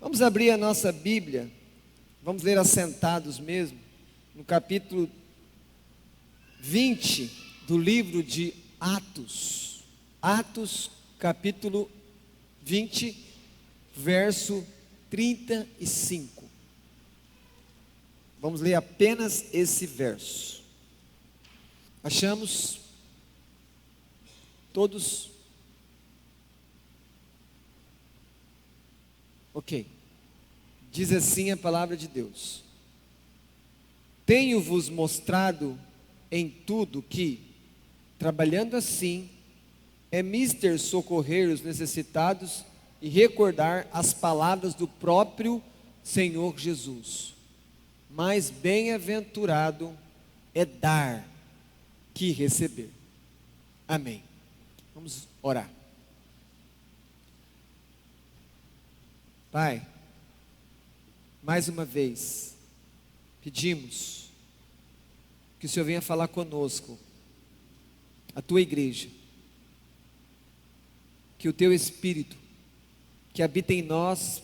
Vamos abrir a nossa Bíblia, vamos ler assentados mesmo, no capítulo 20 do livro de Atos. Atos, capítulo 20, verso 35. Vamos ler apenas esse verso. Achamos? Todos? Ok. Diz assim a palavra de Deus: Tenho-vos mostrado em tudo que, trabalhando assim, é mister socorrer os necessitados e recordar as palavras do próprio Senhor Jesus. Mais bem-aventurado é dar que receber. Amém. Vamos orar. Pai, mais uma vez, pedimos que o Senhor venha falar conosco, a tua igreja, que o teu Espírito, que habita em nós,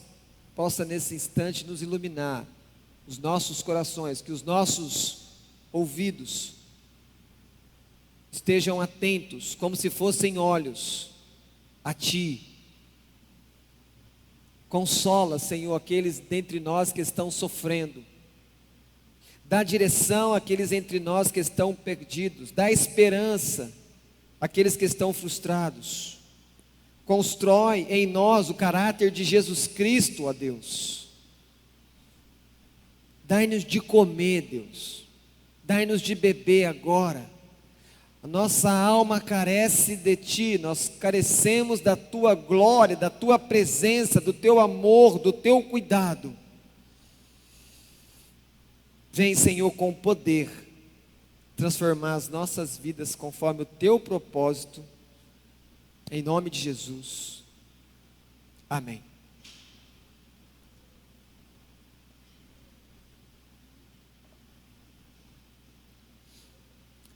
possa nesse instante nos iluminar, os nossos corações, que os nossos ouvidos estejam atentos, como se fossem olhos, a Ti. Consola, Senhor, aqueles dentre nós que estão sofrendo. Dá direção àqueles entre nós que estão perdidos. Dá esperança àqueles que estão frustrados. Constrói em nós o caráter de Jesus Cristo, ó Deus. Dai-nos de comer, Deus. Dai-nos de beber agora. A nossa alma carece de Ti, nós carecemos da Tua glória, da Tua presença, do Teu amor, do Teu cuidado. Vem, Senhor, com poder, transformar as nossas vidas conforme o Teu propósito, em nome de Jesus. Amém.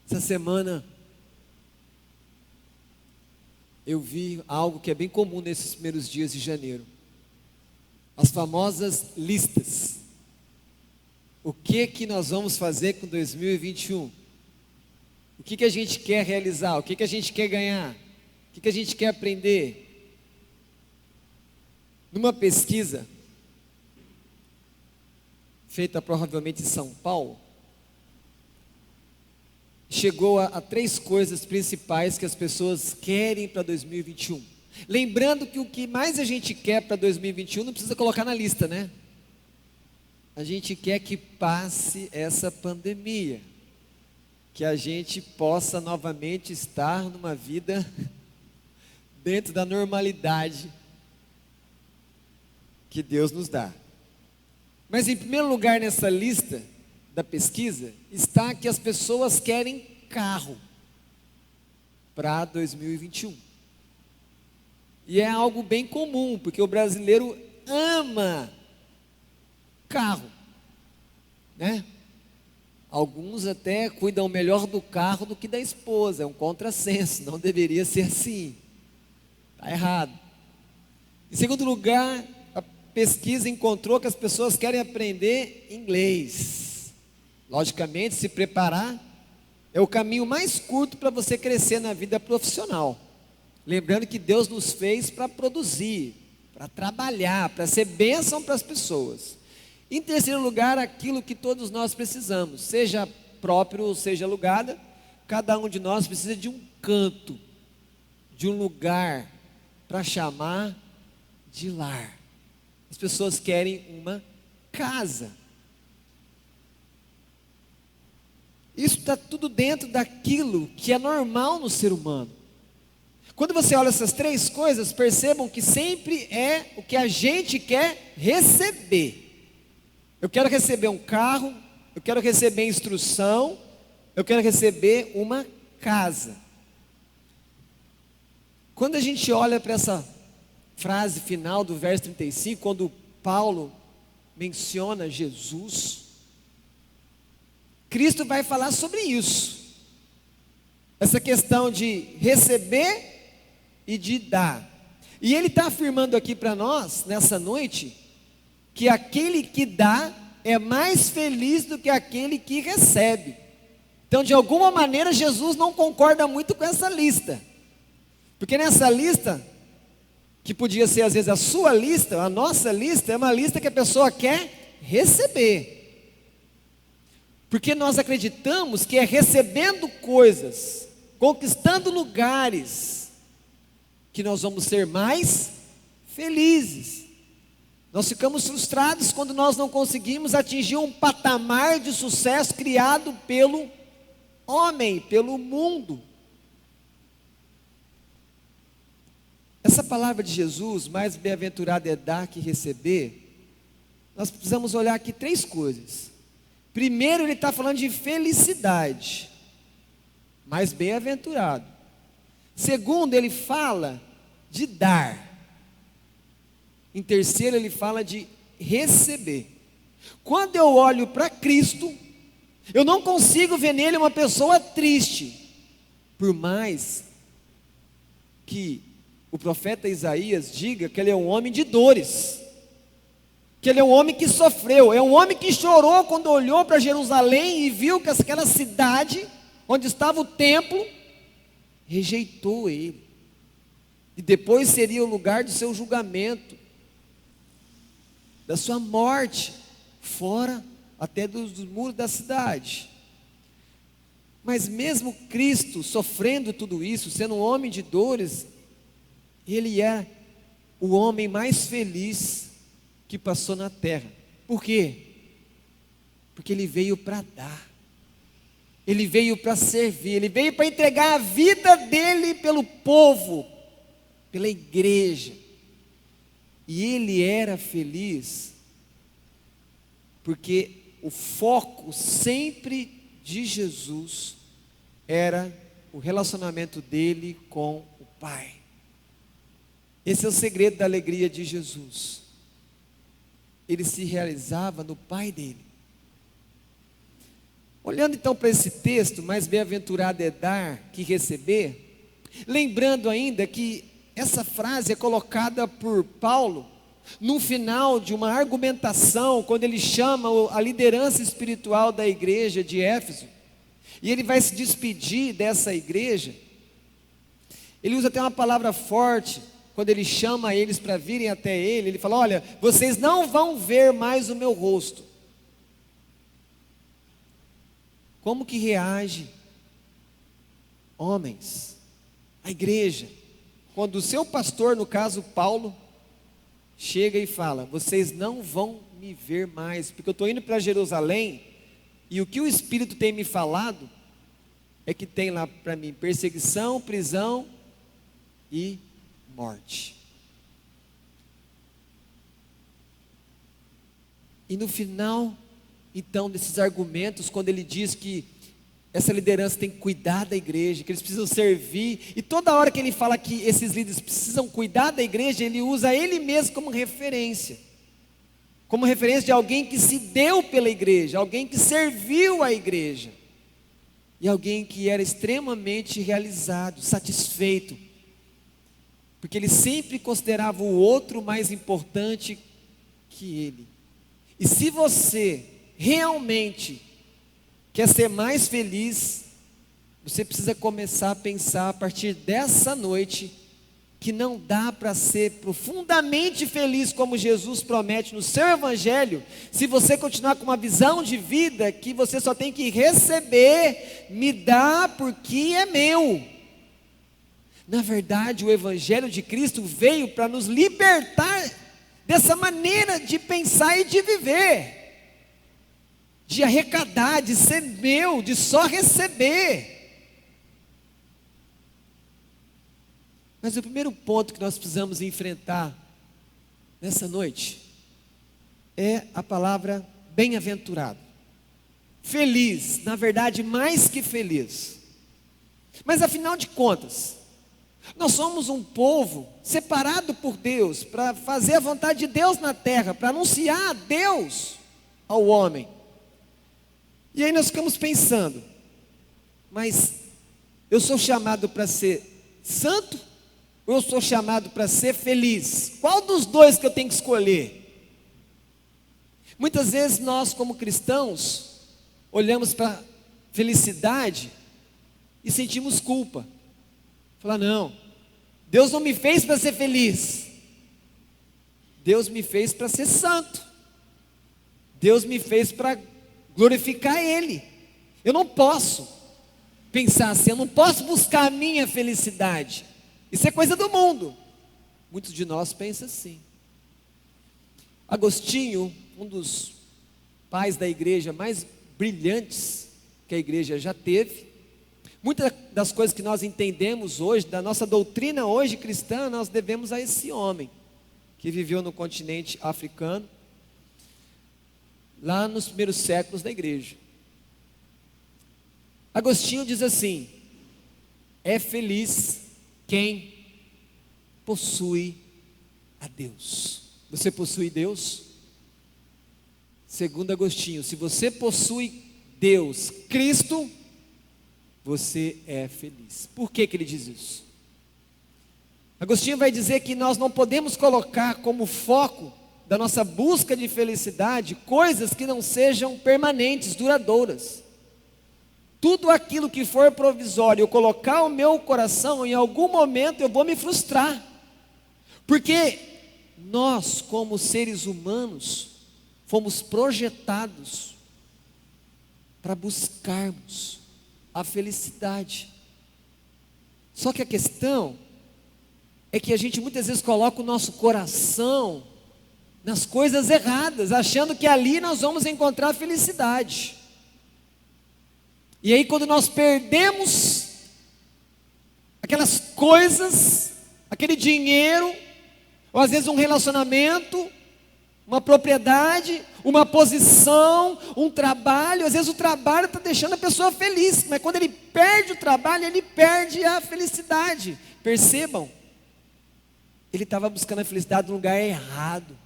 Essa semana eu vi algo que é bem comum nesses primeiros dias de janeiro. As famosas listas. O que nós vamos fazer com 2021? O que a gente quer realizar? O que a gente quer ganhar? O que a gente quer aprender? Numa pesquisa feita provavelmente em São Paulo, chegou a 3 coisas principais que as pessoas querem para 2021. Lembrando que o que mais a gente quer para 2021 não precisa colocar na lista, né? A gente quer que passe essa pandemia, que a gente possa novamente estar numa vida dentro da normalidade que Deus nos dá. Mas em primeiro lugar nessa lista da pesquisa, está que as pessoas querem carro para 2021. E é algo bem comum, porque o brasileiro ama carro, né? Alguns até cuidam melhor do carro do que da esposa, é um contrassenso, não deveria ser assim, está errado. Em segundo lugar, a pesquisa encontrou que as pessoas querem aprender inglês. Logicamente, se preparar é o caminho mais curto para você crescer na vida profissional. Lembrando que Deus nos fez para produzir, para trabalhar, para ser bênção para as pessoas. Em terceiro lugar, aquilo que todos nós precisamos, seja próprio ou seja alugada, cada um de nós precisa de um canto, de um lugar para chamar de lar. As pessoas querem uma casa. Isso está tudo dentro daquilo que é normal no ser humano. Quando você olha essas 3 coisas, percebam que sempre é o que a gente quer receber. Eu quero receber um carro, eu quero receber instrução, eu quero receber uma casa. Quando a gente olha para essa frase final do verso 35, quando Paulo menciona Jesus, Cristo vai falar sobre isso. Essa questão de receber e de dar. E Ele está afirmando aqui para nós, nessa noite, que aquele que dá é mais feliz do que aquele que recebe. Então, de alguma maneira, Jesus não concorda muito com essa lista. Porque nessa lista, que podia ser às vezes a sua lista, a nossa lista, é uma lista que a pessoa quer receber. Porque nós acreditamos que é recebendo coisas, conquistando lugares, que nós vamos ser mais felizes. Nós ficamos frustrados quando nós não conseguimos atingir um patamar de sucesso criado pelo homem, pelo mundo. Essa palavra de Jesus, mais bem-aventurado é dar que receber, nós precisamos olhar aqui 3 coisas. Primeiro, ele está falando de felicidade, mais bem-aventurado. Segundo, ele fala de dar. Em terceiro, ele fala de receber. Quando eu olho para Cristo, eu não consigo ver nele uma pessoa triste, por mais que o profeta Isaías diga que ele é um homem de dores, que ele é um homem que sofreu, é um homem que chorou quando olhou para Jerusalém e viu que aquela cidade, onde estava o templo, rejeitou ele, e depois seria o lugar do seu julgamento, da sua morte, fora até dos muros da cidade. Mas mesmo Cristo sofrendo tudo isso, sendo um homem de dores, ele é o homem mais feliz que passou na terra. Por quê? Porque ele veio para dar, ele veio para servir, ele veio para entregar a vida dele pelo povo, pela igreja. E ele era feliz, porque o foco sempre de Jesus era o relacionamento dele com o Pai. Esse é o segredo da alegria de Jesus. Ele se realizava no Pai dele. Olhando então para esse texto, mais bem-aventurado é dar que receber, lembrando ainda que essa frase é colocada por Paulo no final de uma argumentação, quando ele chama a liderança espiritual da igreja de Éfeso, e ele vai se despedir dessa igreja. Ele usa até uma palavra forte, quando ele chama eles para virem até ele, ele fala: olha, vocês não vão ver mais o meu rosto. Como que reage, homens, a igreja, quando o seu pastor, no caso Paulo, chega e fala: vocês não vão me ver mais, porque eu estou indo para Jerusalém, e o que o Espírito tem me falado, é que tem lá para mim perseguição, prisão e morte. E no final, então, desses argumentos, quando ele diz que essa liderança tem que cuidar da igreja, que eles precisam servir, e toda hora que ele fala que esses líderes precisam cuidar da igreja, ele usa ele mesmo como referência de alguém que se deu pela igreja, alguém que serviu a igreja, e alguém que era extremamente realizado, satisfeito, porque ele sempre considerava o outro mais importante que ele. E se você realmente quer ser mais feliz, você precisa começar a pensar a partir dessa noite, que não dá para ser profundamente feliz como Jesus promete no seu evangelho, se você continuar com uma visão de vida que você só tem que receber, me dá porque é meu. Na verdade, o evangelho de Cristo veio para nos libertar dessa maneira de pensar e de viver, de arrecadar, de ser meu, de só receber. Mas o primeiro ponto que nós precisamos enfrentar nessa noite é a palavra bem-aventurado. Feliz, na verdade, mais que feliz. Mas afinal de contas, nós somos um povo separado por Deus para fazer a vontade de Deus na terra, para anunciar a Deus ao homem. E aí nós ficamos pensando, mas eu sou chamado para ser santo? Ou eu sou chamado para ser feliz? Qual dos dois que eu tenho que escolher? Muitas vezes nós, como cristãos, olhamos para a felicidade e sentimos culpa. Falar, não, Deus não me fez para ser feliz. Deus me fez para ser santo. Deus me fez para glorificar Ele. Eu não posso pensar assim, eu não posso buscar a minha felicidade. Isso é coisa do mundo. Muitos de nós pensam assim. Agostinho, um dos pais da igreja mais brilhantes que a igreja já teve, muitas das coisas que nós entendemos hoje, da nossa doutrina hoje cristã, nós devemos a esse homem, que viveu no continente africano, lá nos primeiros séculos da igreja. Agostinho diz assim: é feliz quem possui a Deus. Você possui Deus? Segundo Agostinho, se você possui Deus, Cristo, você é feliz. Por que ele diz isso? Agostinho vai dizer que nós não podemos colocar como foco da nossa busca de felicidade coisas que não sejam permanentes, duradouras. Tudo aquilo que for provisório, eu colocar o meu coração, em algum momento eu vou me frustrar. Porque nós, como seres humanos, fomos projetados para buscarmos a felicidade. Só que a questão é que a gente muitas vezes coloca o nosso coração nas coisas erradas, achando que ali nós vamos encontrar a felicidade. E aí quando nós perdemos aquelas coisas, aquele dinheiro, ou às vezes um relacionamento, uma propriedade, uma posição, um trabalho, às vezes o trabalho está deixando a pessoa feliz, mas quando ele perde o trabalho, ele perde a felicidade. Percebam, ele estava buscando a felicidade no lugar errado.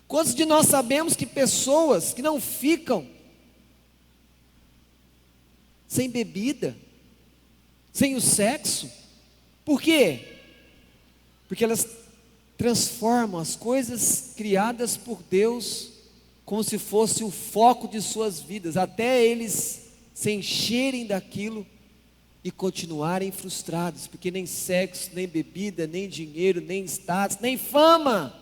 Quantos de nós sabemos que pessoas que não ficam sem bebida, sem o sexo, por quê? Porque elas transformam as coisas criadas por Deus como se fosse o foco de suas vidas, até eles se encherem daquilo e continuarem frustrados, porque nem sexo, nem bebida, nem dinheiro, nem status, nem fama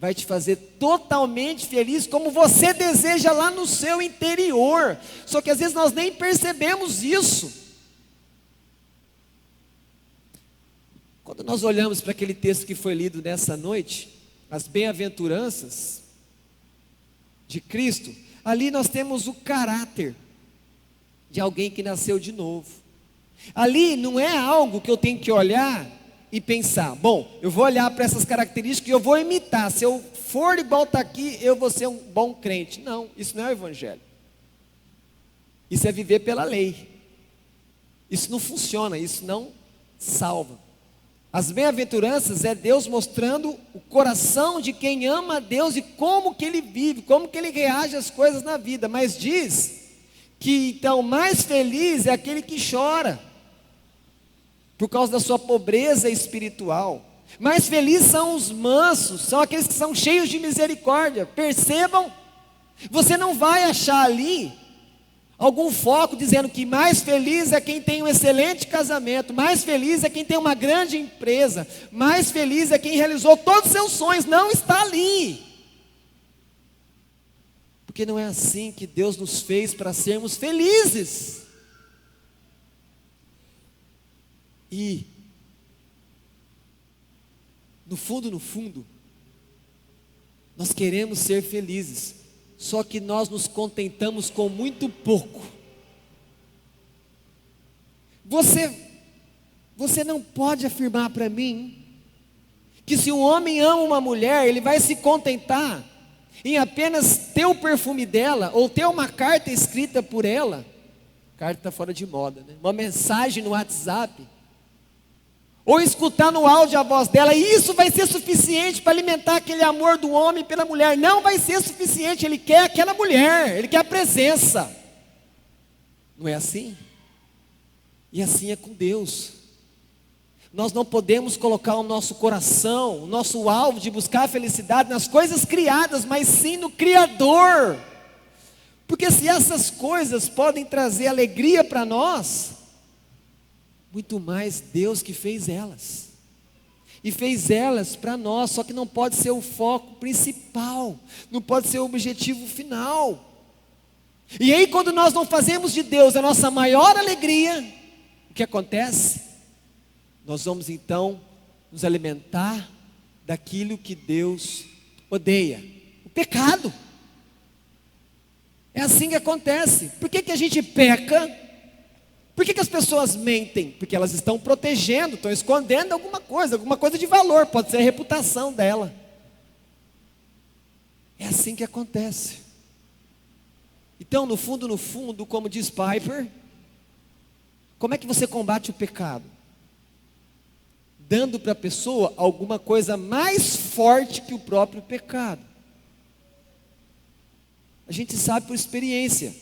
vai te fazer totalmente feliz como você deseja lá no seu interior. Só que às vezes nós nem percebemos isso. Quando nós olhamos para aquele texto que foi lido nessa noite, as bem-aventuranças de Cristo, ali nós temos o caráter de alguém que nasceu de novo. Ali não é algo que eu tenho que olhar e pensar, bom, eu vou olhar para essas características e eu vou imitar, se eu for igual está aqui, eu vou ser um bom crente. Não, isso não é o evangelho. Isso é viver pela lei. Isso não funciona, isso não salva. As bem-aventuranças é Deus mostrando o coração de quem ama a Deus e como que ele vive, como que ele reage às coisas na vida. Mas diz que então mais feliz é aquele que chora por causa da sua pobreza espiritual. Mais felizes são os mansos, são aqueles que são cheios de misericórdia. Percebam, você não vai achar ali algum foco dizendo que mais feliz é quem tem um excelente casamento, mais feliz é quem tem uma grande empresa, mais feliz é quem realizou todos os seus sonhos. Não está ali. Porque não é assim que Deus nos fez para sermos felizes. E no fundo, nós queremos ser felizes, só que nós nos contentamos com muito pouco. Você não pode afirmar para mim que se um homem ama uma mulher, ele vai se contentar em apenas ter o perfume dela, ou ter uma carta escrita por ela. Carta está fora de moda, né? Uma mensagem no WhatsApp, ou escutar no áudio a voz dela, e isso vai ser suficiente para alimentar aquele amor do homem pela mulher. Não vai ser suficiente, ele quer aquela mulher, ele quer a presença. Não é assim? E assim é com Deus. Nós não podemos colocar o nosso coração, o nosso alvo de buscar a felicidade nas coisas criadas, mas sim no Criador. Porque se essas coisas podem trazer alegria para nós, muito mais Deus que fez elas. E fez elas para nós, só que não pode ser o foco principal, não pode ser o objetivo final. E aí quando nós não fazemos de Deus a nossa maior alegria, o que acontece? Nós vamos então nos alimentar daquilo que Deus odeia, o pecado. É assim que acontece. Por que a gente peca? Por que as pessoas mentem? Porque elas estão protegendo, estão escondendo alguma coisa de valor, pode ser a reputação dela. É assim que acontece. Então, no fundo, como diz Piper, como é que você combate o pecado? Dando para a pessoa alguma coisa mais forte que o próprio pecado. A gente sabe por experiência.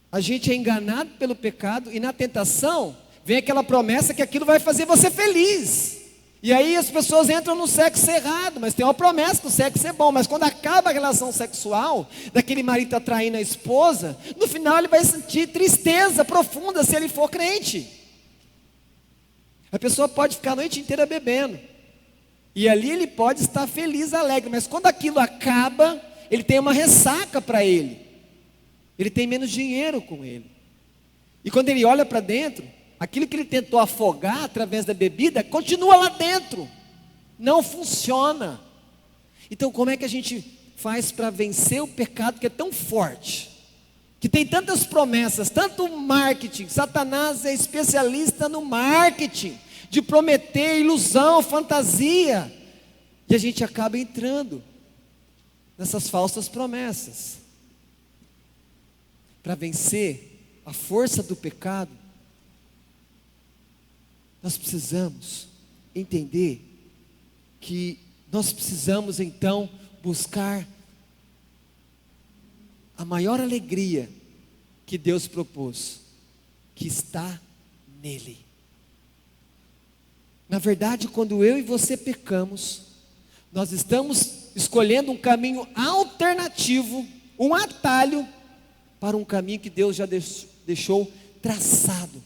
A gente é enganado pelo pecado e na tentação vem aquela promessa que aquilo vai fazer você feliz. E aí as pessoas entram no sexo errado, mas tem uma promessa que o sexo é bom. Mas quando acaba a relação sexual, daquele marido traindo a esposa, no final ele vai sentir tristeza profunda se ele for crente. A pessoa pode ficar a noite inteira bebendo. E ali ele pode estar feliz, alegre. Mas quando aquilo acaba, ele tem uma ressaca para ele. Ele tem menos dinheiro com ele. E quando ele olha para dentro, aquilo que ele tentou afogar através da bebida, continua lá dentro. Não funciona. Então como é que a gente faz para vencer o pecado que é tão forte? Que tem tantas promessas, tanto marketing. Satanás é especialista no marketing. De prometer ilusão, fantasia. E a gente acaba entrando nessas falsas promessas. Para vencer a força do pecado, nós precisamos entender que nós precisamos então buscar a maior alegria que Deus propôs, que está nele. Na verdade, quando eu e você pecamos, nós estamos escolhendo um caminho alternativo, um atalho para um caminho que Deus já deixou traçado,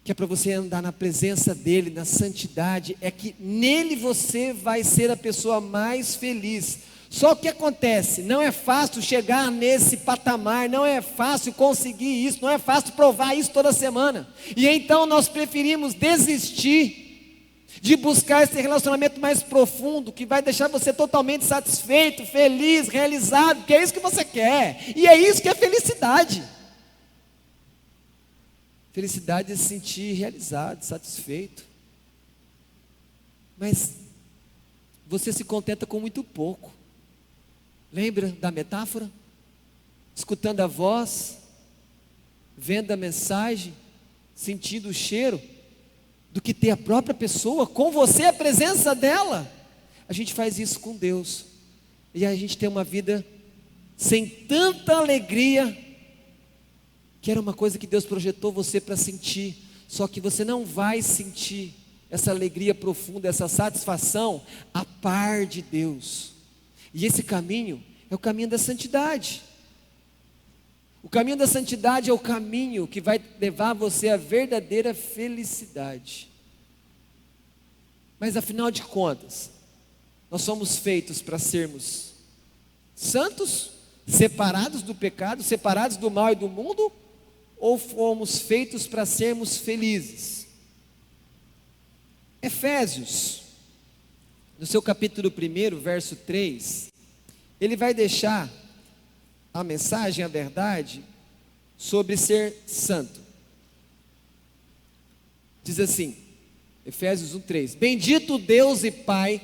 que é para você andar na presença dEle, na santidade, é que nele você vai ser a pessoa mais feliz. Só que acontece, não é fácil chegar nesse patamar, não é fácil conseguir isso, não é fácil provar isso toda semana, e então nós preferimos desistir de buscar esse relacionamento mais profundo, que vai deixar você totalmente satisfeito, feliz, realizado, que é isso que você quer, e é isso que é felicidade. Felicidade é se sentir realizado, satisfeito. Mas você se contenta com muito pouco. Lembra da metáfora? Escutando a voz, vendo a mensagem, sentindo o cheiro, do que ter a própria pessoa com você, a presença dela. A gente faz isso com Deus, e a gente tem uma vida sem tanta alegria, que era uma coisa que Deus projetou você para sentir, só que você não vai sentir essa alegria profunda, essa satisfação a par de Deus. E esse caminho é o caminho da santidade. O caminho da santidade é o caminho que vai levar você à verdadeira felicidade. Mas afinal de contas, nós somos feitos para sermos santos, separados do pecado, separados do mal e do mundo, ou fomos feitos para sermos felizes? Efésios, no seu capítulo 1, verso 3, ele vai deixar a mensagem, a verdade, sobre ser santo. Diz assim, Efésios 1:3: Bendito Deus e Pai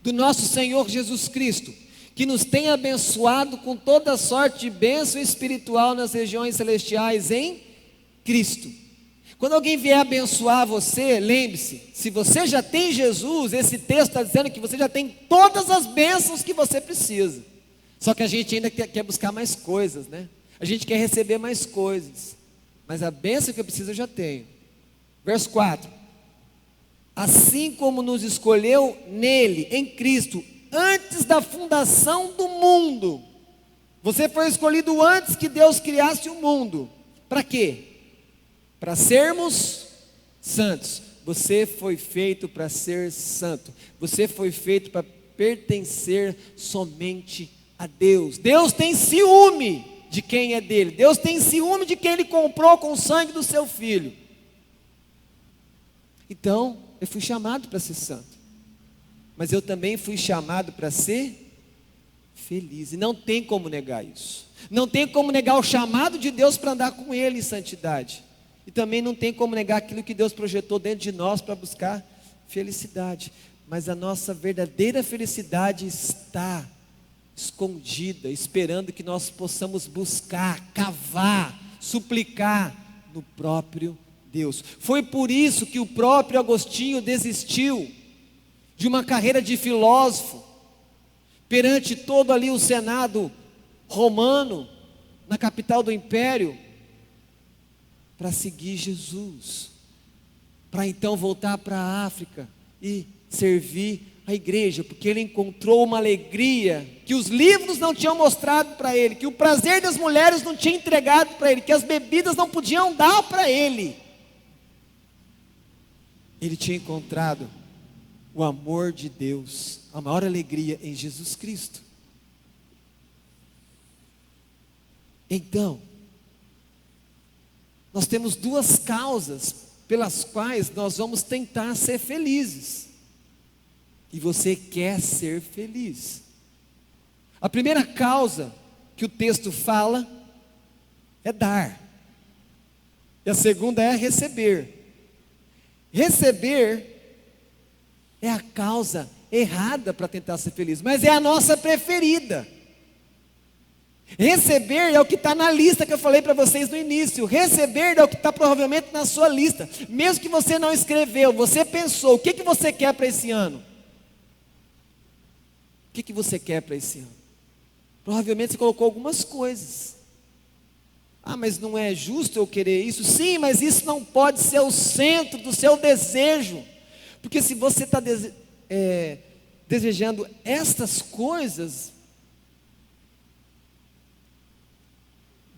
do nosso Senhor Jesus Cristo, que nos tem abençoado com toda sorte de bênção espiritual nas regiões celestiais em Cristo. Quando alguém vier abençoar você, lembre-se, se você já tem Jesus, esse texto está dizendo que você já tem todas as bênçãos que você precisa. Só que a gente ainda quer buscar mais coisas, né? A gente quer receber mais coisas. Mas a bênção que eu preciso eu já tenho. Verso 4: assim como nos escolheu nele, em Cristo, antes da fundação do mundo. Você foi escolhido antes que Deus criasse o mundo. Para quê? Para sermos santos. Você foi feito para ser santo. Você foi feito para pertencer somente a Deus. Deus tem ciúme de quem é dele. Deus tem ciúme de quem ele comprou com o sangue do seu filho. Então, eu fui chamado para ser santo. Mas eu também fui chamado para ser feliz. E não tem como negar isso. Não tem como negar o chamado de Deus para andar com ele em santidade. E também não tem como negar aquilo que Deus projetou dentro de nós para buscar felicidade. Mas a nossa verdadeira felicidade está escondida, esperando que nós possamos buscar, cavar, suplicar no próprio Deus. Foi por isso que o próprio Agostinho desistiu de uma carreira de filósofo, perante todo ali o Senado romano, na capital do império, para seguir Jesus, para então voltar para a África e servir a igreja, porque ele encontrou uma alegria que os livros não tinham mostrado para ele, que o prazer das mulheres não tinha entregado para ele, que as bebidas não podiam dar para ele. Ele tinha encontrado o amor de Deus, a maior alegria em Jesus Cristo. Então, nós temos duas causas pelas quais nós vamos tentar ser felizes. E você quer ser feliz. A primeira causa que o texto fala é dar. E a segunda é receber. Receber é a causa errada para tentar ser feliz, mas é a nossa preferida. Receber é o que está na lista que eu falei para vocês no início. Receber é o que está provavelmente na sua lista. Mesmo que você não escreveu, você pensou, o que você quer para esse ano? O que você quer para esse ano? Provavelmente você colocou algumas coisas. Ah, mas não é justo eu querer isso? Sim, mas isso não pode ser o centro do seu desejo. Porque se você está desejando estas coisas,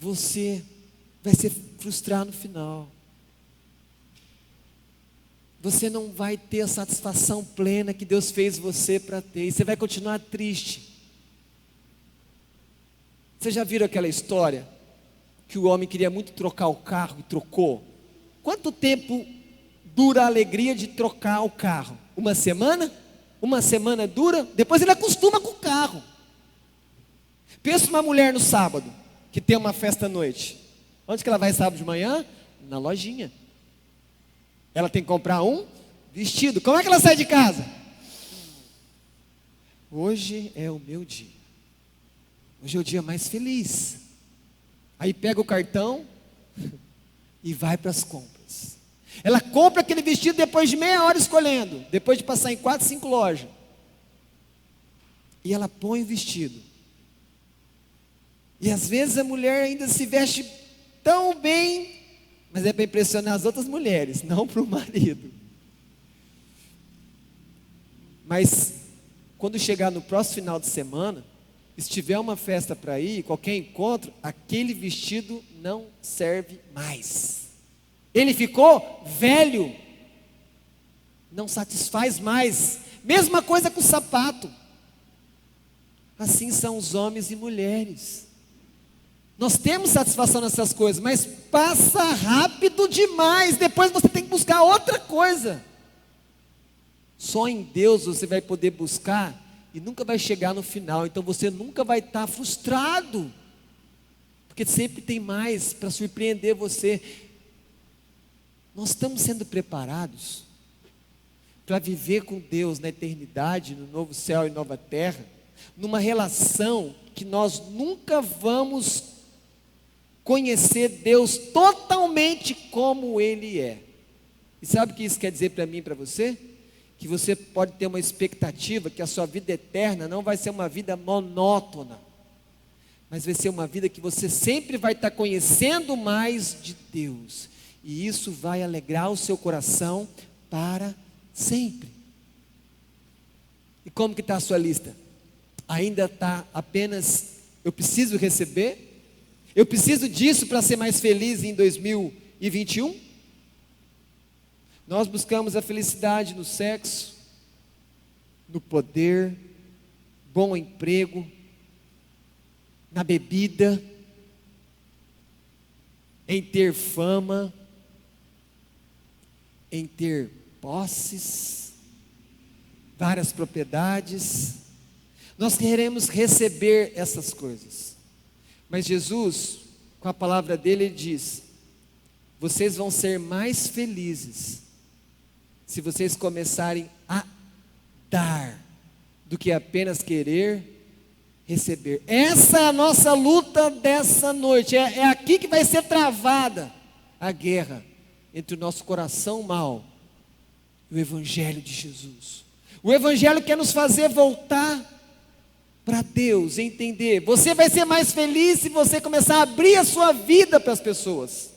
você vai se frustrar no final. Você não vai ter a satisfação plena que Deus fez você para ter. E você vai continuar triste. Você já viram aquela história que o homem queria muito trocar o carro e trocou? Quanto tempo dura a alegria de trocar o carro? Uma semana? Uma semana dura? Depois ele acostuma com o carro. Pensa uma mulher no sábado, que tem uma festa à noite. Onde que ela vai sábado de manhã? Na lojinha. Ela tem que comprar um vestido. Como é que ela sai de casa? Hoje é o meu dia. Hoje é o dia mais feliz. Aí pega o cartão e vai para as compras. Ela compra aquele vestido depois de meia hora escolhendo, depois de passar em 4, 5 lojas. E ela põe o vestido. E às vezes a mulher ainda se veste tão bem, mas é para impressionar as outras mulheres, não para o marido. Mas quando chegar no próximo final de semana, se tiver uma festa para ir, qualquer encontro, aquele vestido não serve mais. Ele ficou velho, não satisfaz mais. Mesma coisa com o sapato. Assim são os homens e mulheres. Nós temos satisfação nessas coisas, mas passa rápido demais. Depois você tem que buscar outra coisa. Só em Deus você vai poder buscar e nunca vai chegar no final. Então você nunca vai estar frustrado, porque sempre tem mais para surpreender você. Nós estamos sendo preparados para viver com Deus na eternidade, no novo céu e nova terra, numa relação que nós nunca vamos conhecer Deus totalmente como Ele é. E sabe o que isso quer dizer para mim e para você? Que você pode ter uma expectativa que a sua vida eterna não vai ser uma vida monótona, mas vai ser uma vida que você sempre vai estar conhecendo mais de Deus, e isso vai alegrar o seu coração para Sempre. E como que está a sua lista? Ainda está apenas, eu preciso receber? Eu preciso disso para ser mais feliz em 2021? Nós buscamos a felicidade no sexo, no poder, bom emprego, na bebida, em ter fama, em ter posses, várias propriedades. Nós queremos receber essas coisas, mas Jesus, com a palavra dele, ele diz: vocês vão ser mais felizes se vocês começarem a dar, do que apenas querer receber. Essa é a nossa luta dessa noite, é aqui que vai ser travada a guerra entre o nosso coração mau e o Evangelho de Jesus. O Evangelho quer nos fazer voltar para Deus, entender. Você vai ser mais feliz se você começar a abrir a sua vida para as pessoas.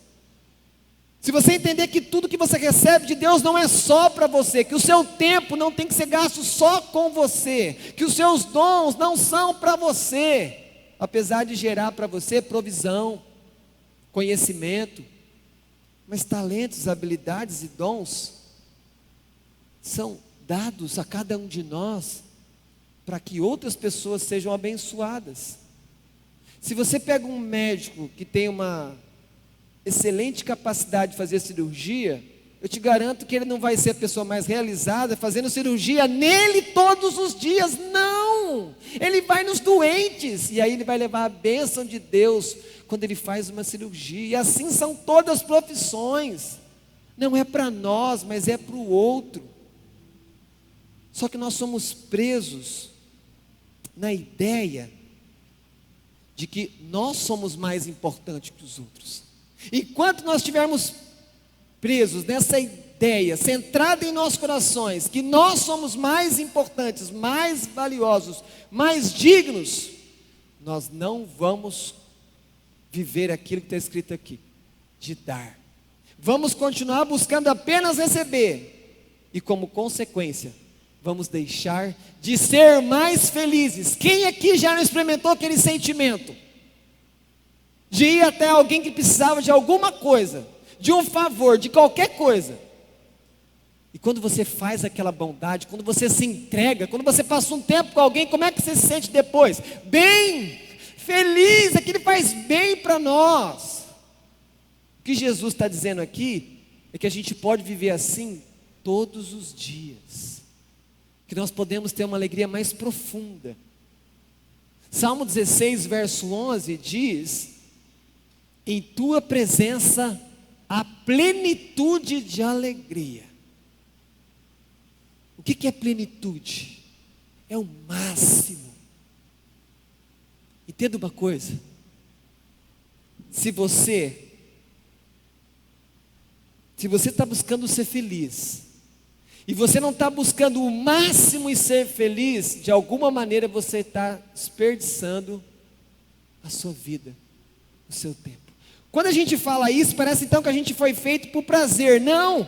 Se você entender que tudo que você recebe de Deus não é só para você, que o seu tempo não tem que ser gasto só com você, que os seus dons não são para você, apesar de gerar para você provisão, conhecimento, mas talentos, habilidades e dons são dados a cada um de nós para que outras pessoas sejam abençoadas. Se você pega um médico que tem uma excelente capacidade de fazer cirurgia, eu te garanto que ele não vai ser a pessoa mais realizada fazendo cirurgia nele todos os dias, não, ele vai nos doentes, e aí ele vai levar a bênção de Deus quando ele faz uma cirurgia, e assim são todas as profissões, não é para nós, mas é para o outro. Só que nós somos presos na ideia de que nós somos mais importantes que os outros. Enquanto nós estivermos presos nessa ideia, centrada em nossos corações, que nós somos mais importantes, mais valiosos, mais dignos, nós não vamos viver aquilo que está escrito aqui, de dar. Vamos continuar buscando apenas receber, e como consequência, vamos deixar de ser mais felizes. Quem aqui já não experimentou aquele sentimento de ir até alguém que precisava de alguma coisa, de um favor, de qualquer coisa, e quando você faz aquela bondade, quando você se entrega, quando você passa um tempo com alguém, como é que você se sente depois? Bem, feliz, aquilo faz bem para nós. O que Jesus está dizendo aqui é que a gente pode viver assim todos os dias, que nós podemos ter uma alegria mais profunda. Salmo 16, verso 11 diz: em tua presença há plenitude de alegria. O que é plenitude? É o máximo. Entenda uma coisa: se você está buscando ser feliz, e você não está buscando o máximo em ser feliz, de alguma maneira você está desperdiçando a sua vida, o seu tempo. Quando a gente fala isso, parece então que a gente foi feito por prazer. Não!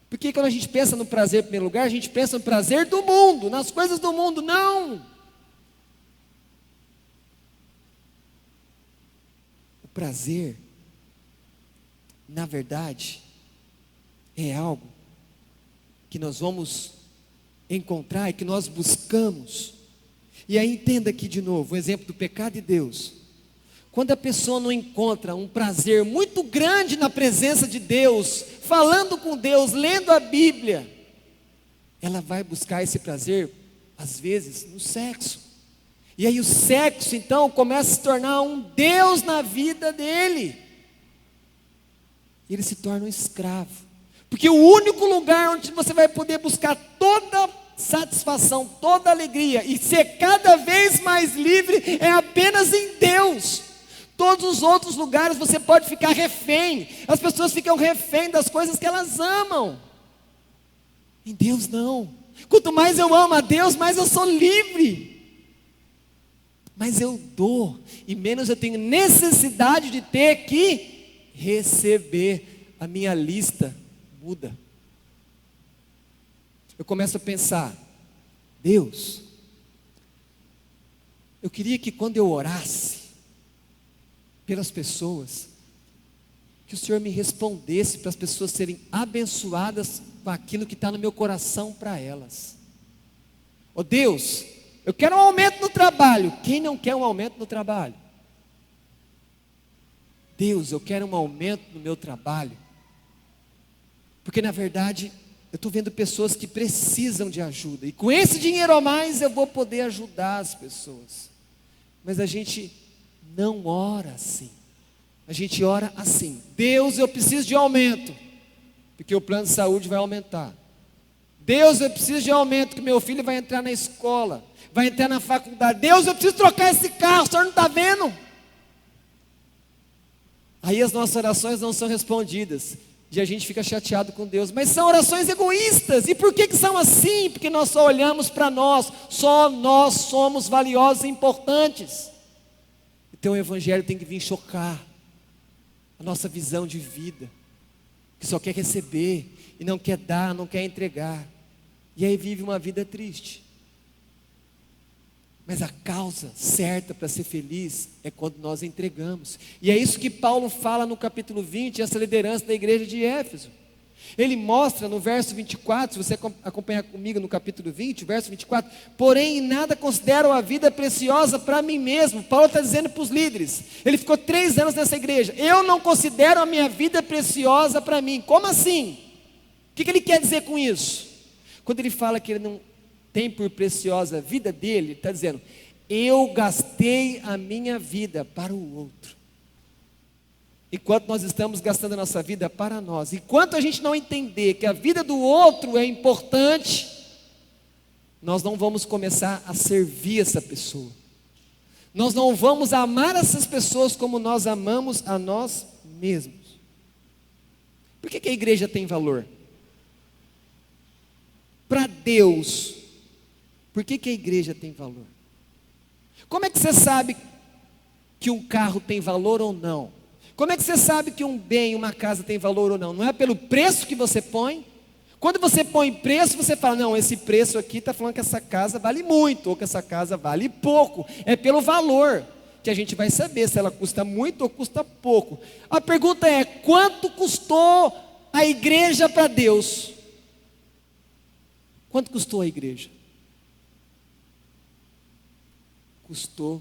Porque quando a gente pensa no prazer em primeiro lugar, a gente pensa no prazer do mundo, nas coisas do mundo. Não! O prazer, na verdade, é algo que nós vamos encontrar e que nós buscamos. E aí entenda aqui de novo o exemplo do pecado de Deus. Quando a pessoa não encontra um prazer muito grande na presença de Deus, falando com Deus, lendo a Bíblia, ela vai buscar esse prazer, às vezes, no sexo. E aí o sexo, então, começa a se tornar um Deus na vida dele. Ele se torna um escravo. Porque o único lugar onde você vai poder buscar toda satisfação, toda alegria e ser cada vez mais livre é apenas em Deus. Todos os outros lugares você pode ficar refém. As pessoas ficam refém das coisas que elas amam. Em Deus não. Quanto mais eu amo a Deus, mais eu sou livre. Mas eu dou, e menos eu tenho necessidade de ter que receber. A minha lista muda. eu começo a pensar: Deus, eu queria que quando eu orasse pelas pessoas, que o Senhor me respondesse para as pessoas serem abençoadas com aquilo que está no meu coração para elas. Ó Deus, eu quero um aumento no trabalho. Quem não quer um aumento no trabalho? Deus, eu quero um aumento no meu trabalho. Porque na verdade, eu estou vendo pessoas que precisam de ajuda. E com esse dinheiro a mais, eu vou poder ajudar as pessoas. Mas a gente não ora assim. A gente ora assim: Deus, eu preciso de aumento, porque o plano de saúde vai aumentar. Deus, eu preciso de aumento, que meu filho vai entrar na escola, vai entrar na faculdade. Deus, eu preciso trocar esse carro, o senhor não está vendo? Aí as nossas orações não são respondidas, e a gente fica chateado com Deus. Mas são orações egoístas. E por que são assim? Porque nós só olhamos para nós. Só nós somos valiosos e importantes. Então o Evangelho tem que vir chocar a nossa visão de vida, que só quer receber e não quer dar, não quer entregar, e aí vive uma vida triste. Mas a causa certa para ser feliz é quando nós entregamos. E é isso que Paulo fala no capítulo 20, essa liderança da igreja de Éfeso. Ele mostra no verso 24, se você acompanhar comigo no capítulo 20, verso 24: porém em nada considero a vida preciosa para mim mesmo. Paulo está dizendo para os líderes, ele ficou 3 anos nessa igreja: eu não considero a minha vida preciosa para mim. Como assim? O que ele quer dizer com isso? Quando ele fala que ele não tem por preciosa a vida dele, ele está dizendo: eu gastei a minha vida para o outro. Enquanto nós estamos gastando a nossa vida para nós, enquanto a gente não entender que a vida do outro é importante, nós não vamos começar a servir essa pessoa. Nós não vamos amar essas pessoas como nós amamos a nós mesmos. Por que a igreja tem valor? Para Deus, por que a igreja tem valor? Como é que você sabe que um carro tem valor ou não? Como é que você sabe que um bem, uma casa tem valor ou não? Não é pelo preço que você põe? Quando você põe preço, você fala: não, esse preço aqui está falando que essa casa vale muito, ou que essa casa vale pouco. É pelo valor que a gente vai saber se ela custa muito ou custa pouco. A pergunta é: quanto custou a igreja para Deus? Quanto custou a igreja? Custou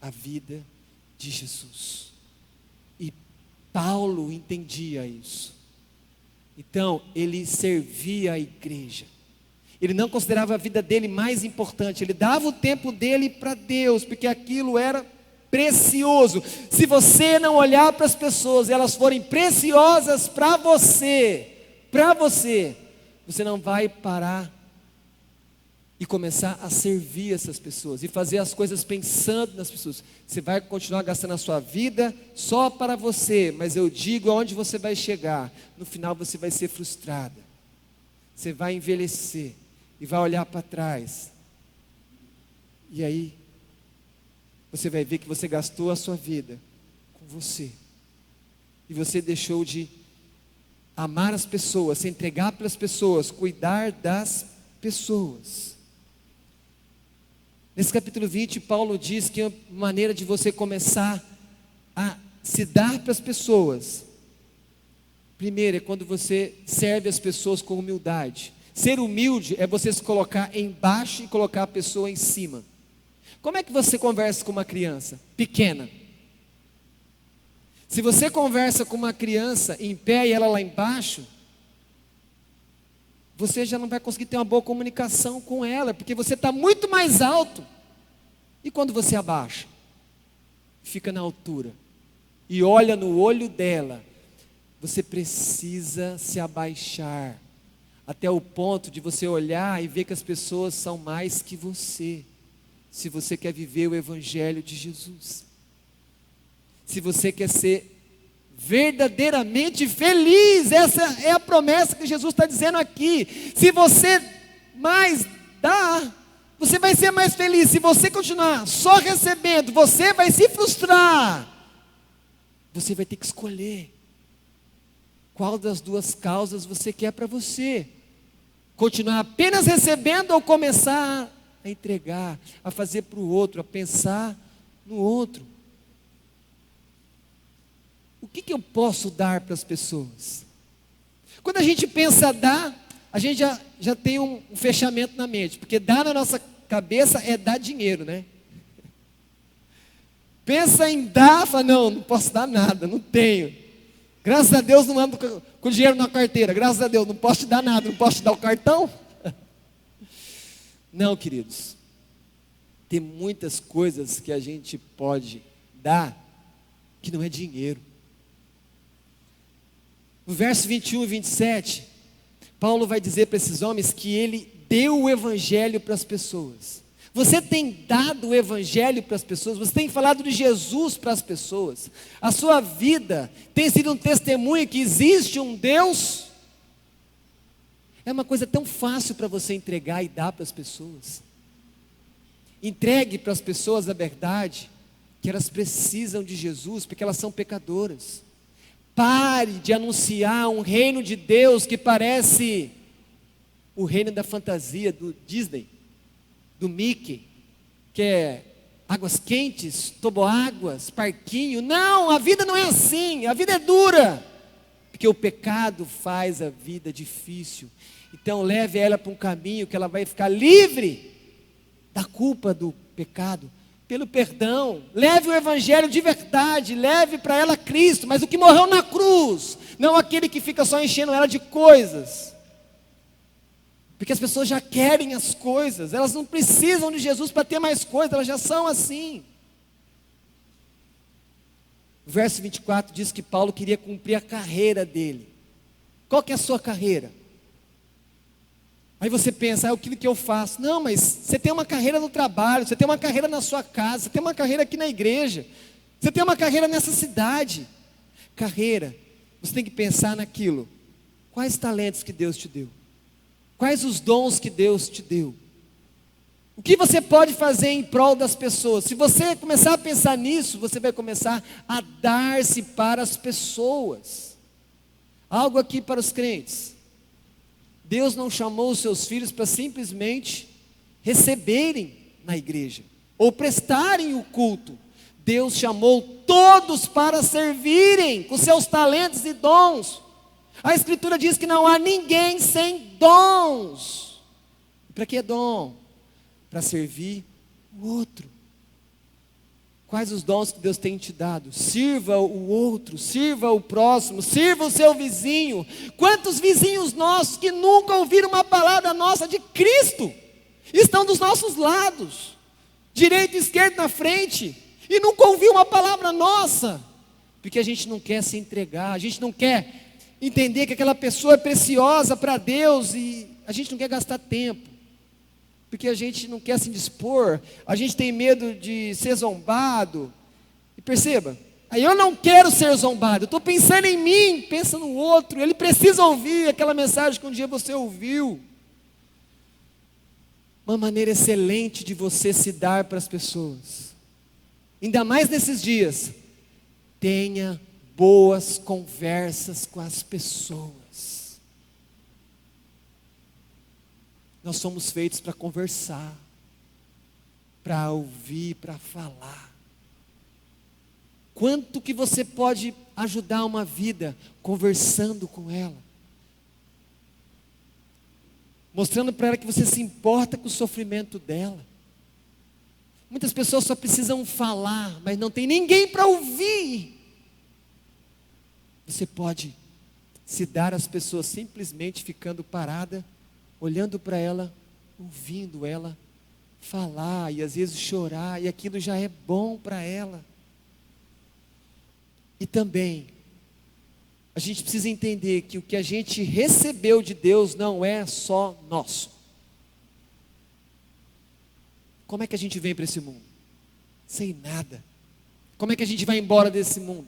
a vida de Jesus. E Paulo entendia isso. Então, ele servia a igreja. Ele não considerava a vida dele mais importante. Ele dava o tempo dele para Deus, porque aquilo era precioso. Se você não olhar para as pessoas e elas forem preciosas para você, você não vai parar e começar a servir essas pessoas e fazer as coisas pensando nas pessoas. Você vai continuar gastando a sua vida só para você, mas eu digo aonde você vai chegar. No final você vai ser frustrada. Você vai envelhecer e vai olhar para trás. E aí você vai ver que você gastou a sua vida com você. E você deixou de amar as pessoas, se entregar pelas pessoas, cuidar das pessoas. Nesse capítulo 20, Paulo diz que a maneira de você começar a se dar para as pessoas, primeiro é quando você serve as pessoas com humildade. Ser humilde é você se colocar embaixo e colocar a pessoa em cima. Como é que você conversa com uma criança pequena? Se você conversa com uma criança em pé e ela lá embaixo, você já não vai conseguir ter uma boa comunicação com ela, porque você está muito mais alto. E quando você abaixa, fica na altura e olha no olho dela, você precisa se abaixar até o ponto de você olhar e ver que as pessoas são mais que você. Se você quer viver o Evangelho de Jesus, se você quer ser verdadeiramente feliz, essa é a promessa que Jesus está dizendo aqui. Se você mais dá, você vai ser mais feliz. Se você continuar só recebendo, você vai se frustrar. Você vai ter que escolher qual das duas causas você quer para você. Continuar apenas recebendo ou começar a entregar, a fazer para o outro, a pensar no outro? O que eu posso dar para as pessoas? Quando a gente pensa dar, a gente já tem um fechamento na mente, porque dar na nossa cabeça é dar dinheiro, né? Pensa em dar, fala, não posso dar nada, não tenho. Graças a Deus não ando com dinheiro na carteira, graças a Deus, não posso te dar nada, não posso te dar o cartão. Não, queridos, tem muitas coisas que a gente pode dar, que não é dinheiro. No verso 21 e 27, Paulo vai dizer para esses homens que ele deu o evangelho para as pessoas. Você tem dado o evangelho para as pessoas, você tem falado de Jesus para as pessoas. A sua vida tem sido um testemunho que existe um Deus. É uma coisa tão fácil para você entregar e dar para as pessoas. Entregue para as pessoas a verdade, que elas precisam de Jesus, porque elas são pecadoras. Pare de anunciar um reino de Deus que parece o reino da fantasia do Disney, do Mickey, que é águas quentes, toboáguas, parquinho. Não, a vida não é assim, a vida é dura, porque o pecado faz a vida difícil. Então leve ela para um caminho que ela vai ficar livre da culpa do pecado, pelo perdão. Leve o evangelho de verdade, leve para ela Cristo, mas o que morreu na cruz, não aquele que fica só enchendo ela de coisas. Porque as pessoas já querem as coisas, elas não precisam de Jesus para ter mais coisas, elas já são assim. O verso 24 diz que Paulo queria cumprir a carreira dele. Qual que é a sua carreira? Aí você pensa, aquilo que eu faço. Não, mas você tem uma carreira no trabalho, você tem uma carreira na sua casa, você tem uma carreira aqui na igreja, você tem uma carreira nessa cidade. Carreira, você tem que pensar naquilo. Quais talentos que Deus te deu? Quais os dons que Deus te deu? O que você pode fazer em prol das pessoas? Se você começar a pensar nisso, você vai começar a dar-se para as pessoas. Algo aqui para os crentes. Deus não chamou os seus filhos para simplesmente receberem na igreja, ou prestarem o culto. Deus chamou todos para servirem com seus talentos e dons. A Escritura diz que não há ninguém sem dons. Para que dom? Para servir o outro. Quais os dons que Deus tem te dado? Sirva o outro, sirva o próximo, sirva o seu vizinho. Quantos vizinhos nossos que nunca ouviram uma palavra nossa de Cristo, estão dos nossos lados, direita e esquerda na frente, e nunca ouviu uma palavra nossa, porque a gente não quer se entregar, a gente não quer entender que aquela pessoa é preciosa para Deus, e a gente não quer gastar tempo, porque a gente não quer se dispor, a gente tem medo de ser zombado. E perceba, aí eu não quero ser zombado, eu estou pensando em mim, pensa no outro, ele precisa ouvir aquela mensagem que um dia você ouviu. Uma maneira excelente de você se dar para as pessoas, ainda mais nesses dias, tenha boas conversas com as pessoas. Nós somos feitos para conversar, para ouvir, para falar. Quanto que você pode ajudar uma vida conversando com ela, mostrando para ela que você se importa com o sofrimento dela. Muitas pessoas só precisam falar, mas não tem ninguém para ouvir. Você pode se dar às pessoas simplesmente ficando parada, olhando para ela, ouvindo ela falar e às vezes chorar, e aquilo já é bom para ela. E também, a gente precisa entender que o que a gente recebeu de Deus não é só nosso. Como é que a gente vem para esse mundo? Sem nada. Como é que a gente vai embora desse mundo?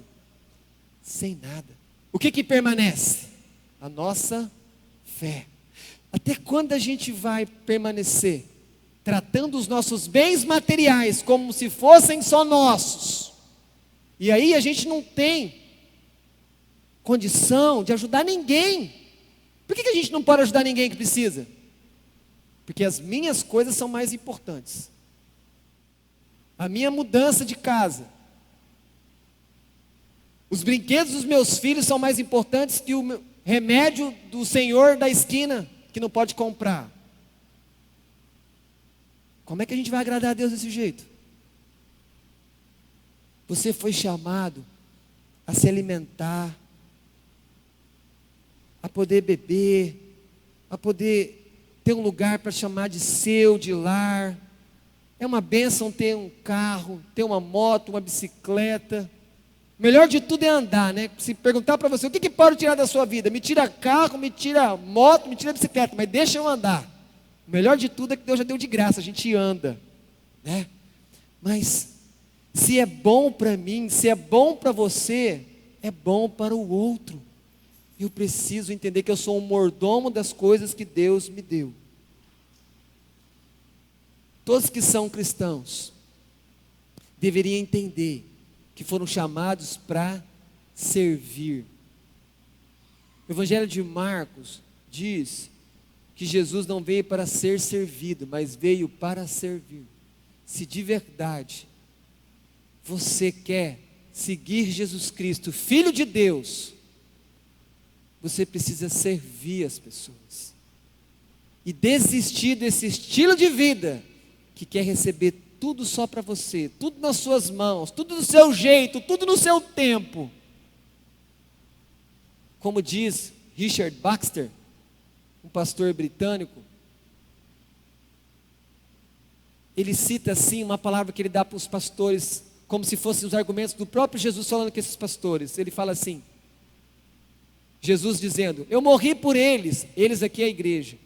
Sem nada. O que permanece? A nossa fé. Até quando a gente vai permanecer tratando os nossos bens materiais como se fossem só nossos? E aí a gente não tem condição de ajudar ninguém. Por que a gente não pode ajudar ninguém que precisa? porque as minhas coisas são mais importantes. A minha mudança de casa, os brinquedos dos meus filhos são mais importantes que o remédio do senhor da esquina, que não pode comprar. Como é que a gente vai agradar a Deus desse jeito? Você foi chamado a se alimentar, a poder beber, a poder ter um lugar para chamar de seu, de lar. É uma bênção ter um carro, ter uma moto, uma bicicleta. O melhor de tudo é andar, né? Se perguntar para você, o que pode tirar da sua vida? Me tira carro, me tira moto, me tira bicicleta, mas deixa eu andar. O melhor de tudo é que Deus já deu de graça, a gente anda, né? Mas se é bom para mim, se é bom para você, é bom para o outro. Eu preciso entender que eu sou um mordomo das coisas que Deus me deu. Todos que são cristãos deveriam entender que foram chamados para servir. O Evangelho de Marcos diz que Jesus não veio para ser servido, mas veio para servir. Se de verdade você quer seguir Jesus Cristo, Filho de Deus, você precisa servir as pessoas e desistir desse estilo de vida que quer receber tudo só para você, tudo nas suas mãos, tudo do seu jeito, tudo no seu tempo. Como diz Richard Baxter, um pastor britânico, ele cita assim uma palavra que ele dá para os pastores, como se fossem os argumentos do próprio Jesus falando com esses pastores. Ele fala assim, Jesus dizendo: eu morri por eles, eles aqui é a igreja,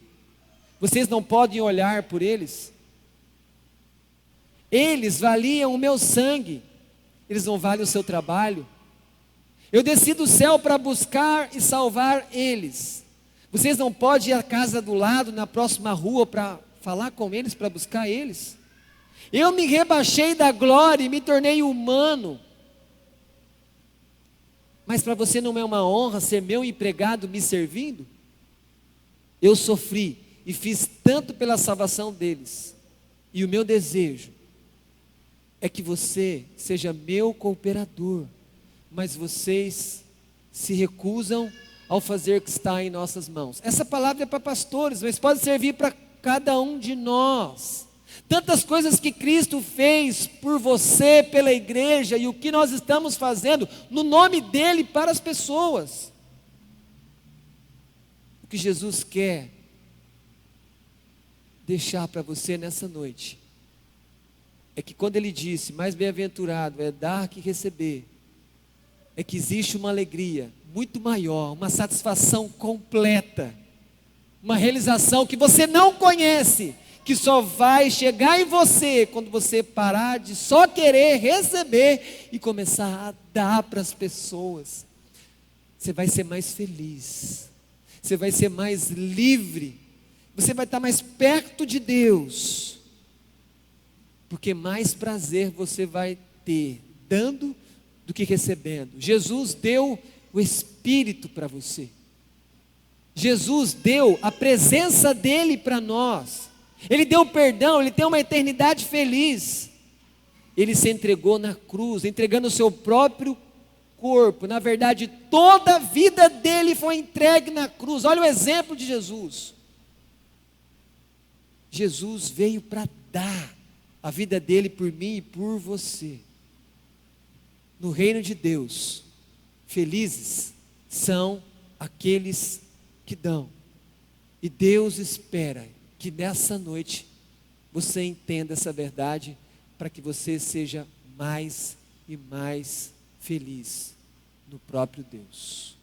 vocês não podem olhar por eles? Eles valiam o meu sangue, eles não valem o seu trabalho. Eu desci do céu para buscar e salvar eles. Vocês não podem ir à casa do lado, na próxima rua, para falar com eles, para buscar eles? Eu me rebaixei da glória e me tornei humano. Mas para você não é uma honra ser meu empregado me servindo? Eu sofri e fiz tanto pela salvação deles. E o meu desejo é que você seja meu cooperador. Mas vocês se recusam ao fazer o que está em nossas mãos. Essa palavra é para pastores, mas pode servir para cada um de nós. Tantas coisas que Cristo fez por você, pela igreja, e o que nós estamos fazendo no nome dEle para as pessoas. O que Jesus quer deixar para você nessa noite é que quando Ele disse, mais bem-aventurado é dar que receber, é que existe uma alegria muito maior, uma satisfação completa, uma realização que você não conhece, que só vai chegar em você quando você parar de só querer receber e começar a dar para as pessoas. Você vai ser mais feliz, você vai ser mais livre, você vai estar mais perto de Deus, porque mais prazer você vai ter dando do que recebendo. Jesus deu o Espírito para você. Jesus deu a presença dEle para nós. Ele deu perdão, Ele tem uma eternidade feliz. Ele se entregou na cruz, entregando o seu próprio corpo. Na verdade, toda a vida dEle foi entregue na cruz. Olha o exemplo de Jesus. Jesus veio para dar a vida dEle por mim e por você. No reino de Deus, felizes são aqueles que dão. E Deus espera que nessa noite você entenda essa verdade, para que você seja mais e mais feliz no próprio Deus.